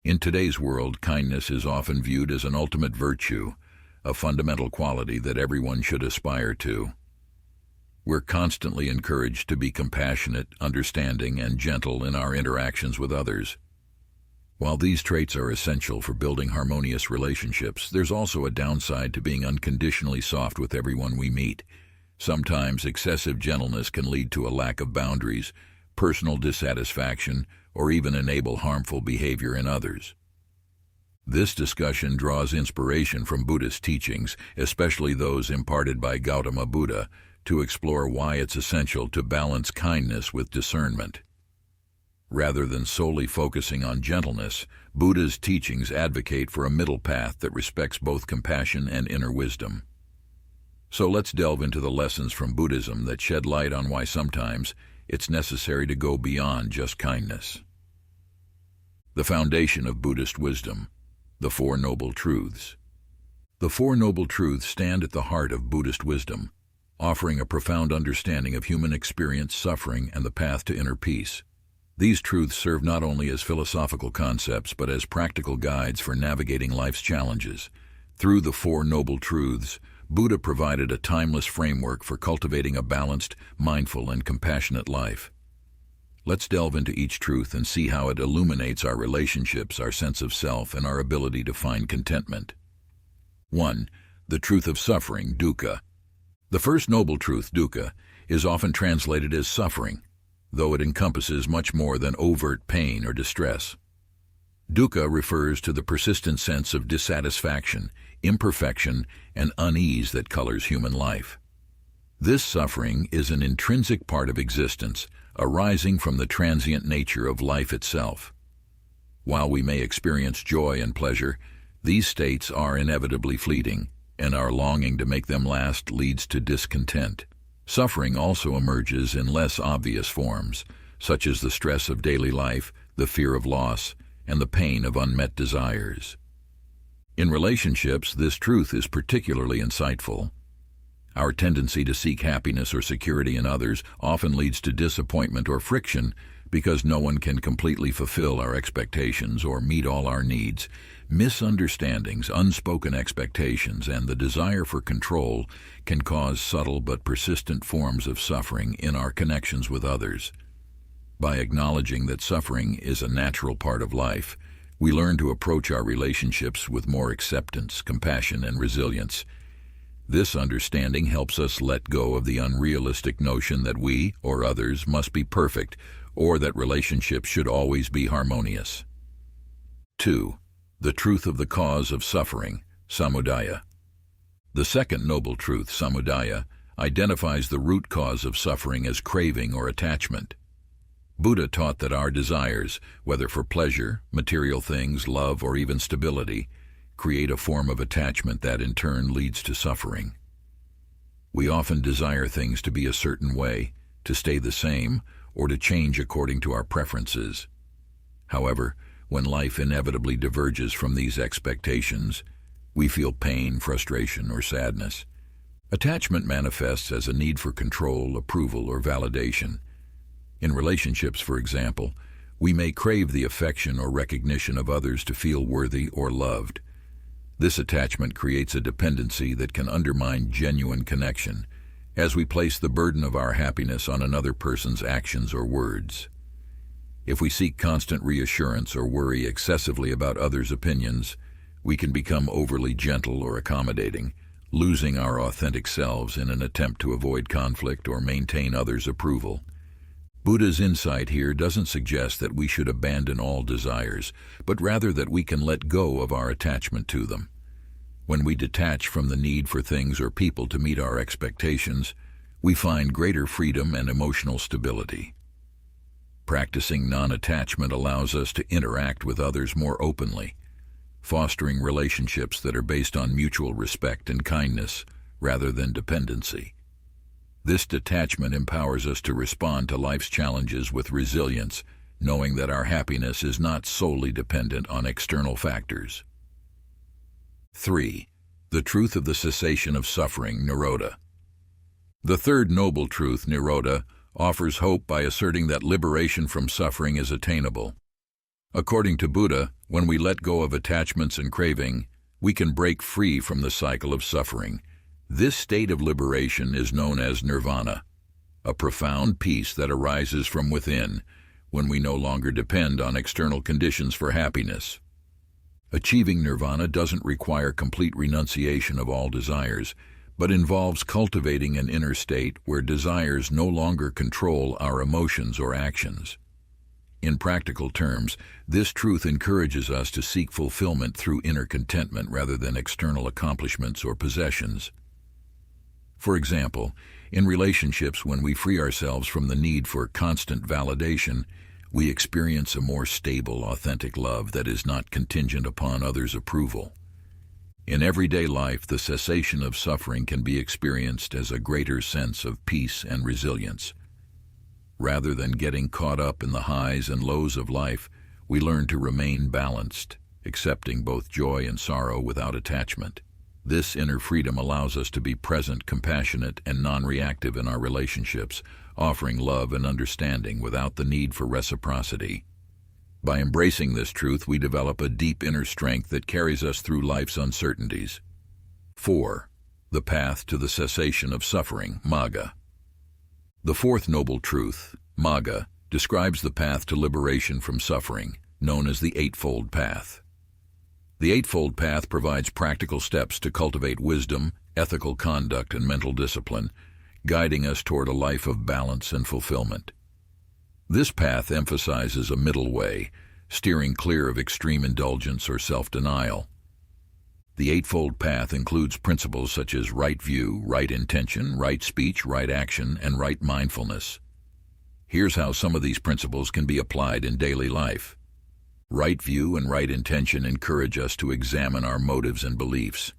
In today's world, kindness is often viewed as an ultimate virtue, a fundamental quality that everyone should aspire to. We're constantly encouraged to be compassionate, understanding, and gentle in our interactions with others. While these traits are essential for building harmonious relationships, there's also a downside to being unconditionally soft with everyone we meet. Sometimes excessive gentleness can lead to a lack of boundaries, personal dissatisfaction, or even enable harmful behavior in others. This discussion draws inspiration from Buddhist teachings, especially those imparted by Gautama Buddha, to explore why it's essential to balance kindness with discernment. Rather than solely focusing on gentleness, Buddha's teachings advocate for a middle path that respects both compassion and inner wisdom. So let's delve into the lessons from Buddhism that shed light on why sometimes it's necessary to go beyond just kindness. The foundation of Buddhist wisdom, the Four Noble Truths. The Four Noble Truths stand at the heart of Buddhist wisdom, offering a profound understanding of human experience, suffering, and the path to inner peace. These truths serve not only as philosophical concepts but as practical guides for navigating life's challenges. Through the Four Noble Truths, Buddha provided a timeless framework for cultivating a balanced, mindful, and compassionate life. Let's delve into each truth and see how it illuminates our relationships, our sense of self, and our ability to find contentment. 1. The truth of suffering, dukkha. The first noble truth, dukkha, is often translated as suffering, though it encompasses much more than overt pain or distress. Dukkha refers to the persistent sense of dissatisfaction, imperfection, and unease that colors human life. This suffering is an intrinsic part of existence, arising from the transient nature of life itself. While we may experience joy and pleasure, these states are inevitably fleeting, and our longing to make them last leads to discontent. Suffering also emerges in less obvious forms, such as the stress of daily life, the fear of loss, and the pain of unmet desires. In relationships, this truth is particularly insightful. Our tendency to seek happiness or security in others often leads to disappointment or friction because no one can completely fulfill our expectations or meet all our needs. Misunderstandings, unspoken expectations, and the desire for control can cause subtle but persistent forms of suffering in our connections with others. By acknowledging that suffering is a natural part of life, we learn to approach our relationships with more acceptance, compassion, and resilience. This understanding helps us let go of the unrealistic notion that we, or others, must be perfect, or that relationships should always be harmonious. 2. The truth of the cause of suffering, Samudaya. The second noble truth, Samudaya, identifies the root cause of suffering as craving or attachment. Buddha taught that our desires, whether for pleasure, material things, love, or even stability, create a form of attachment that in turn leads to suffering. We often desire things to be a certain way, to stay the same, or to change according to our preferences. However, when life inevitably diverges from these expectations, we feel pain, frustration, or sadness. Attachment manifests as a need for control, approval, or validation. In relationships, for example, we may crave the affection or recognition of others to feel worthy or loved. This attachment creates a dependency that can undermine genuine connection, as we place the burden of our happiness on another person's actions or words. If we seek constant reassurance or worry excessively about others' opinions, we can become overly gentle or accommodating, losing our authentic selves in an attempt to avoid conflict or maintain others' approval. Buddha's insight here doesn't suggest that we should abandon all desires, but rather that we can let go of our attachment to them. When we detach from the need for things or people to meet our expectations, we find greater freedom and emotional stability. Practicing non-attachment allows us to interact with others more openly, fostering relationships that are based on mutual respect and kindness rather than dependency. This detachment empowers us to respond to life's challenges with resilience, knowing that our happiness is not solely dependent on external factors. 3. The truth of the cessation of suffering, Nirodha. The third noble truth, Nirodha, offers hope by asserting that liberation from suffering is attainable. According to Buddha, when we let go of attachments and craving, we can break free from the cycle of suffering. This state of liberation is known as nirvana, a profound peace that arises from within when we no longer depend on external conditions for happiness. Achieving nirvana doesn't require complete renunciation of all desires, but involves cultivating an inner state where desires no longer control our emotions or actions. In practical terms, this truth encourages us to seek fulfillment through inner contentment rather than external accomplishments or possessions. For example, in relationships, when we free ourselves from the need for constant validation, we experience a more stable, authentic love that is not contingent upon others' approval. In everyday life, the cessation of suffering can be experienced as a greater sense of peace and resilience. Rather than getting caught up in the highs and lows of life, we learn to remain balanced, accepting both joy and sorrow without attachment. This inner freedom allows us to be present, compassionate, and non-reactive in our relationships, offering love and understanding without the need for reciprocity. By embracing this truth, we develop a deep inner strength that carries us through life's uncertainties. 4. The path to the cessation of suffering, Magga. The fourth noble truth, Magga, describes the path to liberation from suffering, known as the Eightfold Path. The Eightfold Path provides practical steps to cultivate wisdom, ethical conduct, and mental discipline, guiding us toward a life of balance and fulfillment. This path emphasizes a middle way, steering clear of extreme indulgence or self-denial. The Eightfold Path includes principles such as right view, right intention, right speech, right action, and right mindfulness. Here's how some of these principles can be applied in daily life. Right view and right intention encourage us to examine our motives and beliefs.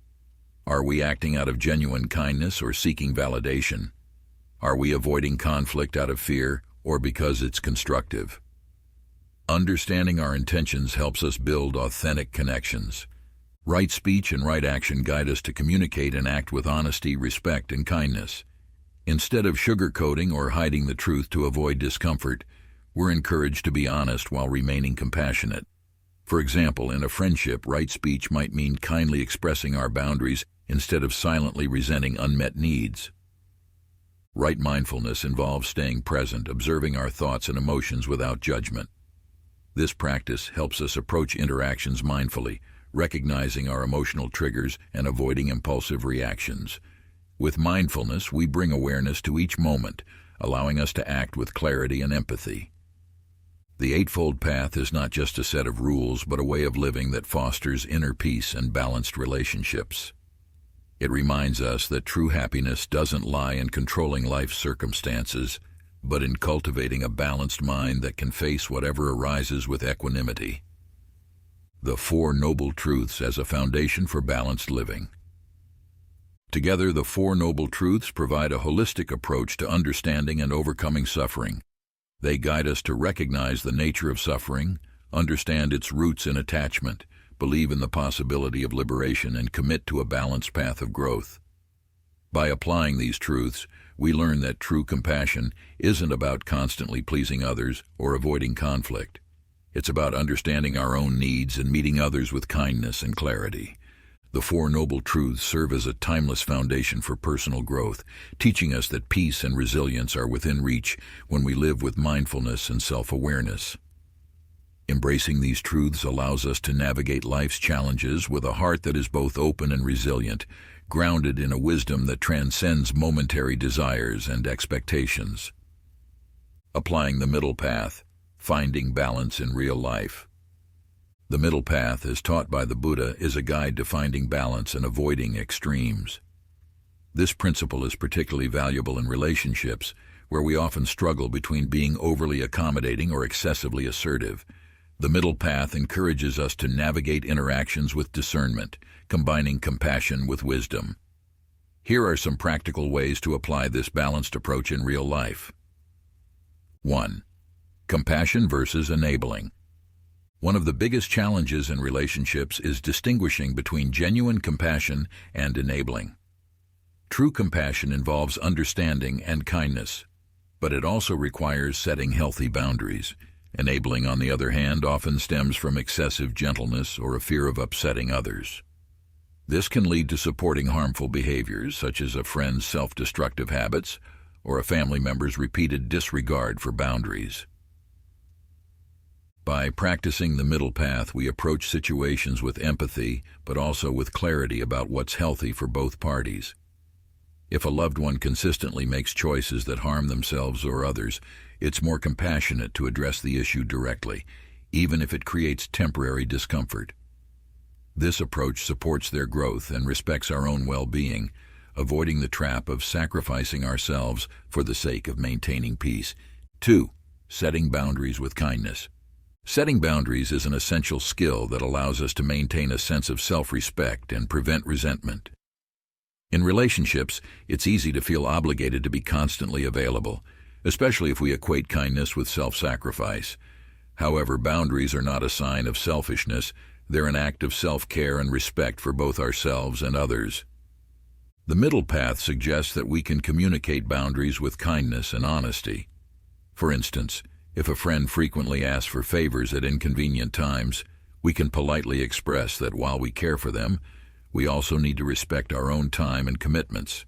Are we acting out of genuine kindness or seeking validation? Are we avoiding conflict out of fear or because it's constructive? Understanding our intentions helps us build authentic connections. Right speech and right action guide us to communicate and act with honesty, respect, and kindness. Instead of sugarcoating or hiding the truth to avoid discomfort, we're encouraged to be honest while remaining compassionate. For example, in a friendship, right speech might mean kindly expressing our boundaries instead of silently resenting unmet needs. Right mindfulness involves staying present, observing our thoughts and emotions without judgment. This practice helps us approach interactions mindfully, recognizing our emotional triggers and avoiding impulsive reactions. With mindfulness, we bring awareness to each moment, allowing us to act with clarity and empathy. The Eightfold Path is not just a set of rules, but a way of living that fosters inner peace and balanced relationships. It reminds us that true happiness doesn't lie in controlling life's circumstances, but in cultivating a balanced mind that can face whatever arises with equanimity. The Four Noble Truths as a foundation for balanced living. Together, the Four Noble Truths provide a holistic approach to understanding and overcoming suffering. They guide us to recognize the nature of suffering, understand its roots in attachment, believe in the possibility of liberation, and commit to a balanced path of growth. By applying these truths, we learn that true compassion isn't about constantly pleasing others or avoiding conflict. It's about understanding our own needs and meeting others with kindness and clarity. The Four Noble Truths serve as a timeless foundation for personal growth, teaching us that peace and resilience are within reach when we live with mindfulness and self-awareness. Embracing these truths allows us to navigate life's challenges with a heart that is both open and resilient, grounded in a wisdom that transcends momentary desires and expectations. Applying the middle path, finding balance in real life. The middle path, as taught by the Buddha, is a guide to finding balance and avoiding extremes. This principle is particularly valuable in relationships, where we often struggle between being overly accommodating or excessively assertive. The middle path encourages us to navigate interactions with discernment, combining compassion with wisdom. Here are some practical ways to apply this balanced approach in real life. 1. Compassion versus enabling. One of the biggest challenges in relationships is distinguishing between genuine compassion and enabling. True compassion involves understanding and kindness, but it also requires setting healthy boundaries. Enabling, on the other hand, often stems from excessive gentleness or a fear of upsetting others. This can lead to supporting harmful behaviors, such as a friend's self-destructive habits or a family member's repeated disregard for boundaries. By practicing the middle path, we approach situations with empathy, but also with clarity about what's healthy for both parties. If a loved one consistently makes choices that harm themselves or others, it's more compassionate to address the issue directly, even if it creates temporary discomfort. This approach supports their growth and respects our own well-being, avoiding the trap of sacrificing ourselves for the sake of maintaining peace. 2. Setting boundaries with kindness. Setting boundaries is an essential skill that allows us to maintain a sense of self-respect and prevent resentment. In relationships, it's easy to feel obligated to be constantly available, especially if we equate kindness with self-sacrifice. However, boundaries are not a sign of selfishness. They're an act of self-care and respect for both ourselves and others. The middle path suggests that we can communicate boundaries with kindness and honesty. For instance, if a friend frequently asks for favors at inconvenient times, we can politely express that while we care for them, we also need to respect our own time and commitments.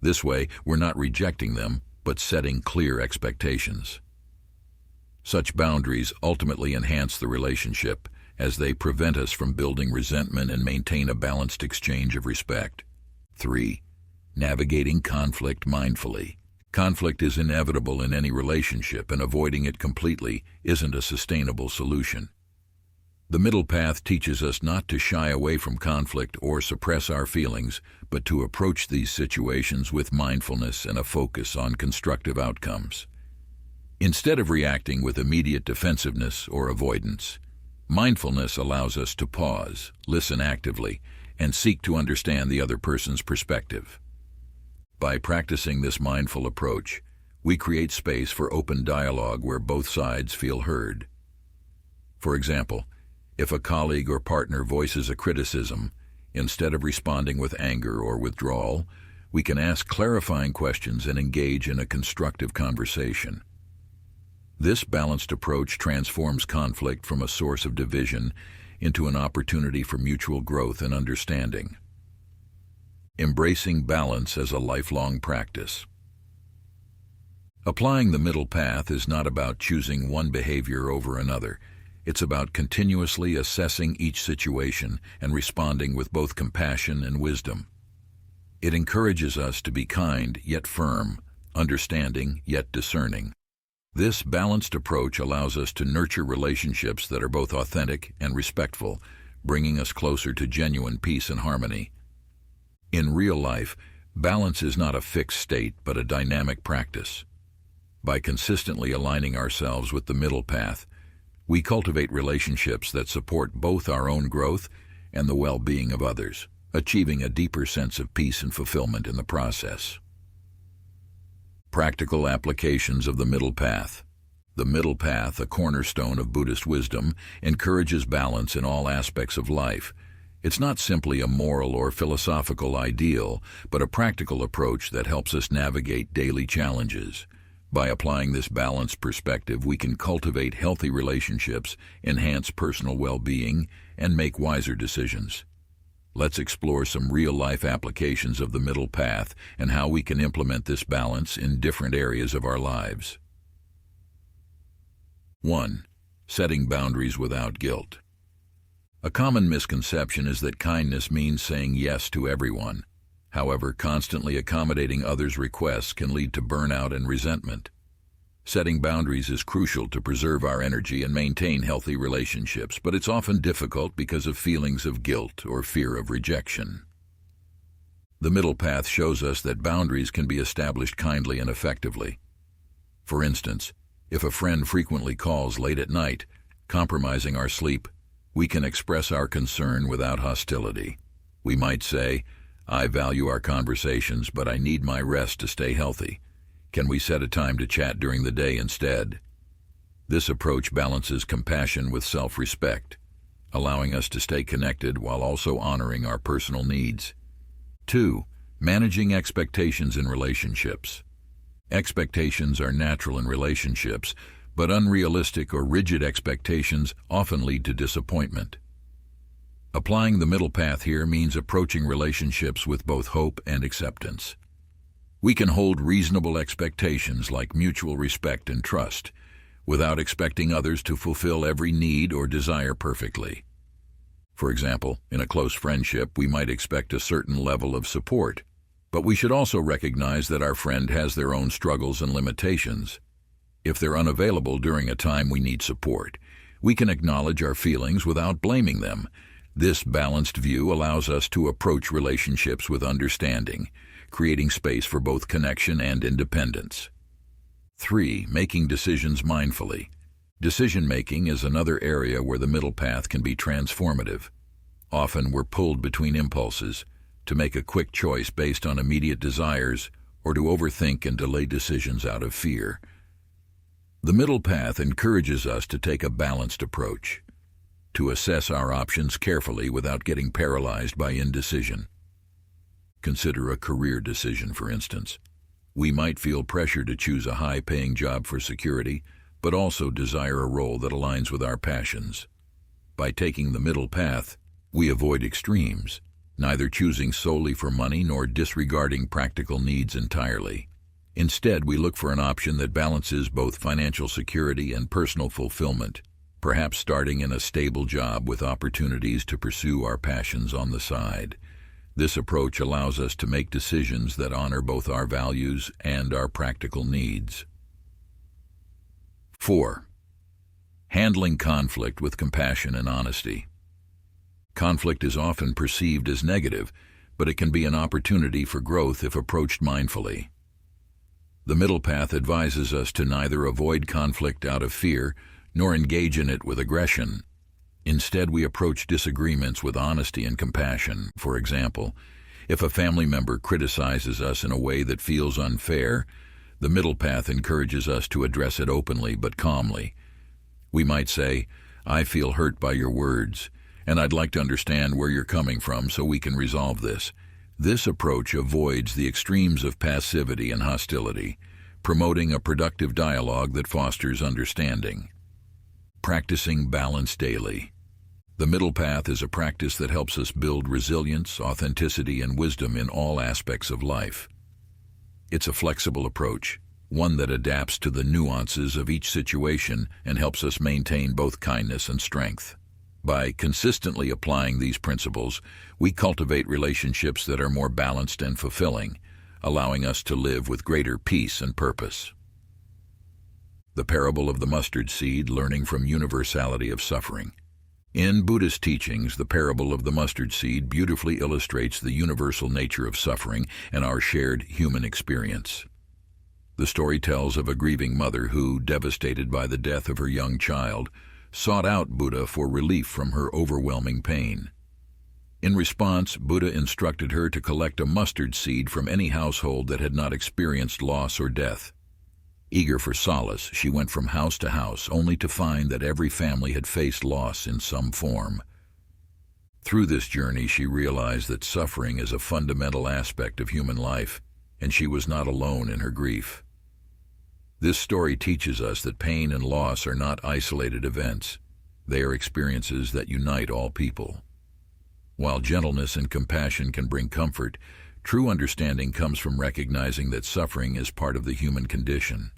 This way, we're not rejecting them, but setting clear expectations. Such boundaries ultimately enhance the relationship, as they prevent us from building resentment and maintain a balanced exchange of respect. 3. Navigating conflict mindfully. Conflict is inevitable in any relationship, and avoiding it completely isn't a sustainable solution. The middle path teaches us not to shy away from conflict or suppress our feelings, but to approach these situations with mindfulness and a focus on constructive outcomes. Instead of reacting with immediate defensiveness or avoidance, mindfulness allows us to pause, listen actively, and seek to understand the other person's perspective. By practicing this mindful approach, we create space for open dialogue where both sides feel heard. For example, if a colleague or partner voices a criticism, instead of responding with anger or withdrawal, we can ask clarifying questions and engage in a constructive conversation. This balanced approach transforms conflict from a source of division into an opportunity for mutual growth and understanding. Embracing balance as a lifelong practice. Applying the middle path is not about choosing one behavior over another. It's about continuously assessing each situation and responding with both compassion and wisdom. It encourages us to be kind yet firm, understanding yet discerning. This balanced approach allows us to nurture relationships that are both authentic and respectful, bringing us closer to genuine peace and harmony. In real life, balance is not a fixed state but a dynamic practice. By consistently aligning ourselves with the middle path, we cultivate relationships that support both our own growth and the well-being of others, achieving a deeper sense of peace and fulfillment in the process. Practical applications of the middle path. The middle path, a cornerstone of Buddhist wisdom, encourages balance in all aspects of life. It's not simply a moral or philosophical ideal, but a practical approach that helps us navigate daily challenges. By applying this balanced perspective, we can cultivate healthy relationships, enhance personal well-being, and make wiser decisions. Let's explore some real-life applications of the middle path and how we can implement this balance in different areas of our lives. 1. Setting boundaries without guilt. A common misconception is that kindness means saying yes to everyone. However, constantly accommodating others' requests can lead to burnout and resentment. Setting boundaries is crucial to preserve our energy and maintain healthy relationships, but it's often difficult because of feelings of guilt or fear of rejection. The middle path shows us that boundaries can be established kindly and effectively. For instance, if a friend frequently calls late at night, compromising our sleep, we can express our concern without hostility. We might say, "I value our conversations, but I need my rest to stay healthy. Can we set a time to chat during the day instead?" This approach balances compassion with self-respect, allowing us to stay connected while also honoring our personal needs. 2. Managing expectations in relationships. Expectations are natural in relationships, but unrealistic or rigid expectations often lead to disappointment. Applying the middle path here means approaching relationships with both hope and acceptance. We can hold reasonable expectations like mutual respect and trust, without expecting others to fulfill every need or desire perfectly. For example, in a close friendship, we might expect a certain level of support, but we should also recognize that our friend has their own struggles and limitations. If they're unavailable during a time we need support, we can acknowledge our feelings without blaming them. This balanced view allows us to approach relationships with understanding, creating space for both connection and independence. 3. Making decisions mindfully. Decision-making is another area where the middle path can be transformative. Often we're pulled between impulses, to make a quick choice based on immediate desires, or to overthink and delay decisions out of fear. The middle path encourages us to take a balanced approach, to assess our options carefully without getting paralyzed by indecision. Consider a career decision, for instance. We might feel pressure to choose a high-paying job for security, but also desire a role that aligns with our passions. By taking the middle path, we avoid extremes, neither choosing solely for money nor disregarding practical needs entirely. Instead, we look for an option that balances both financial security and personal fulfillment, perhaps starting in a stable job with opportunities to pursue our passions on the side. This approach allows us to make decisions that honor both our values and our practical needs. 4. Handling conflict with compassion and honesty. Conflict is often perceived as negative, but it can be an opportunity for growth if approached mindfully. The middle path advises us to neither avoid conflict out of fear nor engage in it with aggression. Instead, we approach disagreements with honesty and compassion. For example, if a family member criticizes us in a way that feels unfair, the middle path encourages us to address it openly but calmly. We might say, "I feel hurt by your words, and I'd like to understand where you're coming from so we can resolve this." This approach avoids the extremes of passivity and hostility, promoting a productive dialogue that fosters understanding. Practicing balance daily. The middle path is a practice that helps us build resilience, authenticity, and wisdom in all aspects of life. It's a flexible approach, one that adapts to the nuances of each situation and helps us maintain both kindness and strength. By consistently applying these principles, we cultivate relationships that are more balanced and fulfilling, allowing us to live with greater peace and purpose. The parable of the mustard seed, learning from universality of suffering. In Buddhist teachings, the parable of the mustard seed beautifully illustrates the universal nature of suffering and our shared human experience. The story tells of a grieving mother who, devastated by the death of her young child, sought out Buddha for relief from her overwhelming pain. In response, Buddha instructed her to collect a mustard seed from any household that had not experienced loss or death. Eager for solace, she went from house to house, only to find that every family had faced loss in some form. Through this journey, she realized that suffering is a fundamental aspect of human life, and she was not alone in her grief. This story teaches us that pain and loss are not isolated events. They are experiences that unite all people. While gentleness and compassion can bring comfort, true understanding comes from recognizing that suffering is part of the human condition.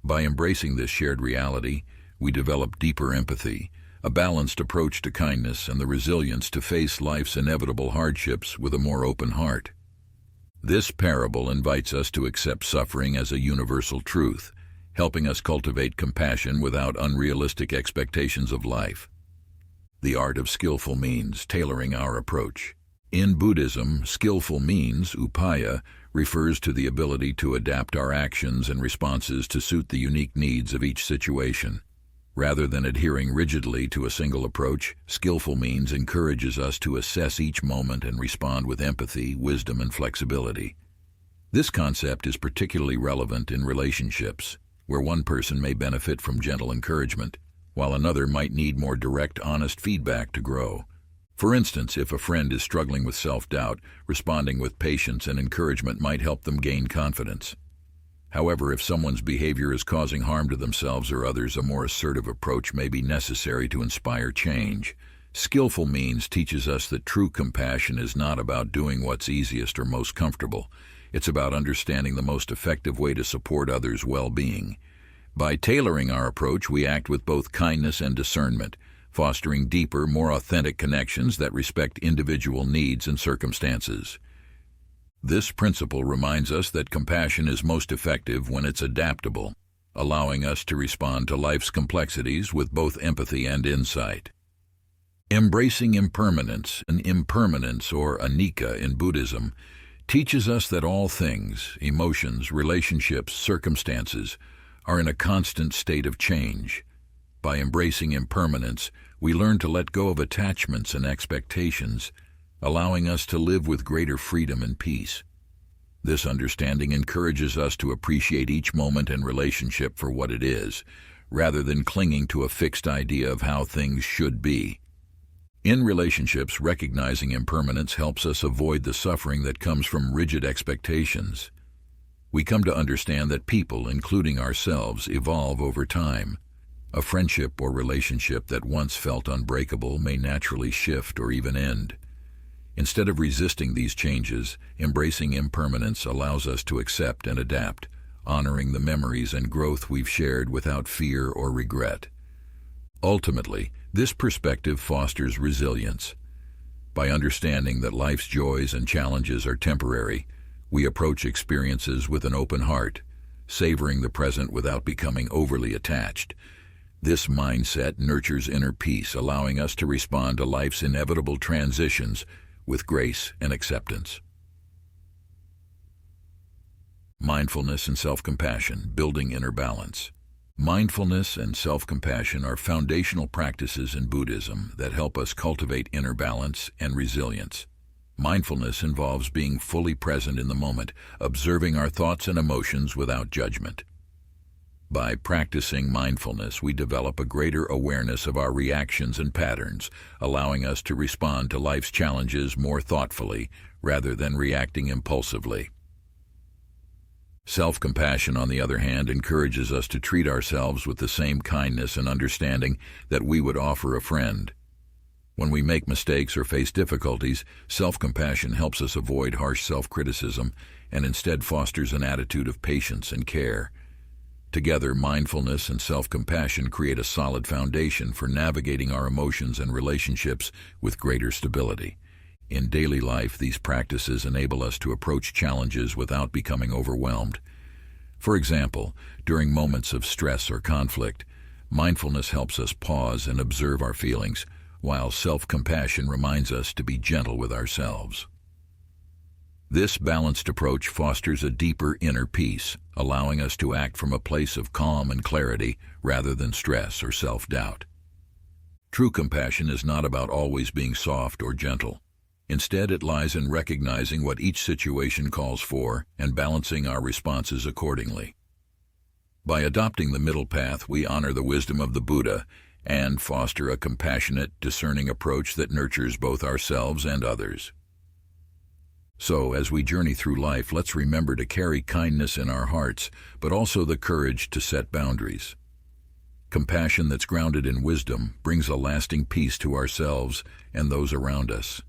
By embracing this shared reality, we develop deeper empathy, a balanced approach to kindness, and the resilience to face life's inevitable hardships with a more open heart. This parable invites us to accept suffering as a universal truth, helping us cultivate compassion without unrealistic expectations of life. The art of skillful means, tailoring our approach. In Buddhism, skillful means, upaya, refers to the ability to adapt our actions and responses to suit the unique needs of each situation. Rather than adhering rigidly to a single approach, skillful means encourages us to assess each moment and respond with empathy, wisdom, and flexibility. This concept is particularly relevant in relationships, where one person may benefit from gentle encouragement, while another might need more direct, honest feedback to grow. For instance, if a friend is struggling with self-doubt, responding with patience and encouragement might help them gain confidence. However, if someone's behavior is causing harm to themselves or others, a more assertive approach may be necessary to inspire change. Skillful means teaches us that true compassion is not about doing what's easiest or most comfortable. It's about understanding the most effective way to support others' well-being. By tailoring our approach, we act with both kindness and discernment, fostering deeper, more authentic connections that respect individual needs and circumstances. This principle reminds us that compassion is most effective when it's adaptable, allowing us to respond to life's complexities with both empathy and insight. Embracing impermanence, an impermanence or anicca in Buddhism, teaches us that all things, emotions, relationships, circumstances, are in a constant state of change. By embracing impermanence, we learn to let go of attachments and expectations, allowing us to live with greater freedom and peace. This understanding encourages us to appreciate each moment and relationship for what it is, rather than clinging to a fixed idea of how things should be. In relationships, recognizing impermanence helps us avoid the suffering that comes from rigid expectations. We come to understand that people, including ourselves, evolve over time. A friendship or relationship that once felt unbreakable may naturally shift or even end. Instead of resisting these changes, embracing impermanence allows us to accept and adapt, honoring the memories and growth we've shared without fear or regret. Ultimately, this perspective fosters resilience. By understanding that life's joys and challenges are temporary, we approach experiences with an open heart, savoring the present without becoming overly attached. This mindset nurtures inner peace, allowing us to respond to life's inevitable transitions with grace and acceptance. Mindfulness and self-compassion, building inner balance. Mindfulness and self-compassion are foundational practices in Buddhism that help us cultivate inner balance and resilience. Mindfulness involves being fully present in the moment, observing our thoughts and emotions without judgment. By practicing mindfulness, we develop a greater awareness of our reactions and patterns, allowing us to respond to life's challenges more thoughtfully rather than reacting impulsively. Self-compassion, on the other hand, encourages us to treat ourselves with the same kindness and understanding that we would offer a friend. When we make mistakes or face difficulties, self-compassion helps us avoid harsh self-criticism and instead fosters an attitude of patience and care. Together, mindfulness and self-compassion create a solid foundation for navigating our emotions and relationships with greater stability. In daily life, these practices enable us to approach challenges without becoming overwhelmed. For example, during moments of stress or conflict, mindfulness helps us pause and observe our feelings, while self-compassion reminds us to be gentle with ourselves. This balanced approach fosters a deeper inner peace, allowing us to act from a place of calm and clarity rather than stress or self-doubt. True compassion is not about always being soft or gentle. Instead, it lies in recognizing what each situation calls for and balancing our responses accordingly. By adopting the middle path, we honor the wisdom of the Buddha and foster a compassionate, discerning approach that nurtures both ourselves and others. So, as we journey through life, let's remember to carry kindness in our hearts, but also the courage to set boundaries. Compassion that's grounded in wisdom brings a lasting peace to ourselves and those around us.